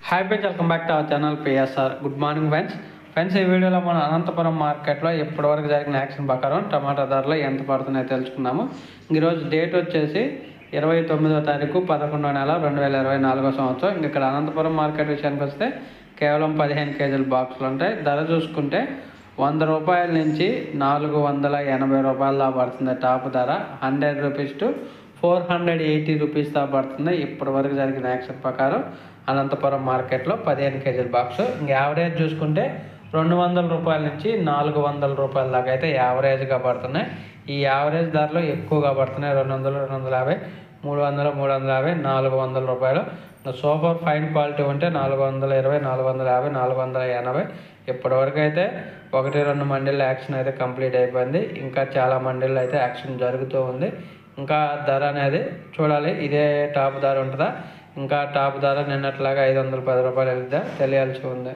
Hi friends, welcome back to our channel PSR. Good morning friends. ఈ వీడియోలో మనం అనంతపురం మార్కెట్లో ఇప్పటివరకు జరిగిన యాక్షన్ ప్రకారం టమాటా ధరలు ఎంత పడుతున్నాయో తెలుసుకుందాము. ఈరోజు డేట్ వచ్చేసి 29వ తారీఖు 11వ నెల 2024 సంవత్సరం. ఇక్కడ అనంతపురం మార్కెట్ విషయానికి వస్తే కేవలం 15 కేజీల బాక్సులు ఉంటాయి. ధర చూసుకుంటే 100 రూపాయల నుంచి 480 రూపాయల దాకా పడుతుంది. టాప్ ధర 100 రూపీస్ టు 480 రూపీస్ దాకా పడుతుంది. ఇప్పటి వరకు జరిగిన యాక్షన్ ప్రకారం అనంతపురం మార్కెట్లో 15 కేజీల బాక్సు. యావరేజ్ చూసుకుంటే 200 రూపాయల నుంచి 400 రూపాయల దాకా అయితే యావరేజ్గా పడుతున్నాయి. ఈ యావరేజ్ ధరలు ఎక్కువగా పడుతున్నాయి. 200, 250, 300, 350, 400 రూపాయలు. సూపర్ ఫైన్ క్వాలిటీ ఉంటే 420, 450, 480. ఇప్పటివరకు అయితే 1-2 మండీల్లో యాక్షన్ అయితే కంప్లీట్ అయిపోయింది. ఇంకా చాలా మండీల్లో అయితే యాక్షన్ జరుగుతూ ఉంది. ఇంకా ధర అనేది చూడాలి, ఇదే టాప్ ధర ఉంటుందా, ఇంకా టాప్ ధర నిన్నట్లాగా 510 రూపాయలు వెళ్తుందా తెలియాల్సి ఉంది.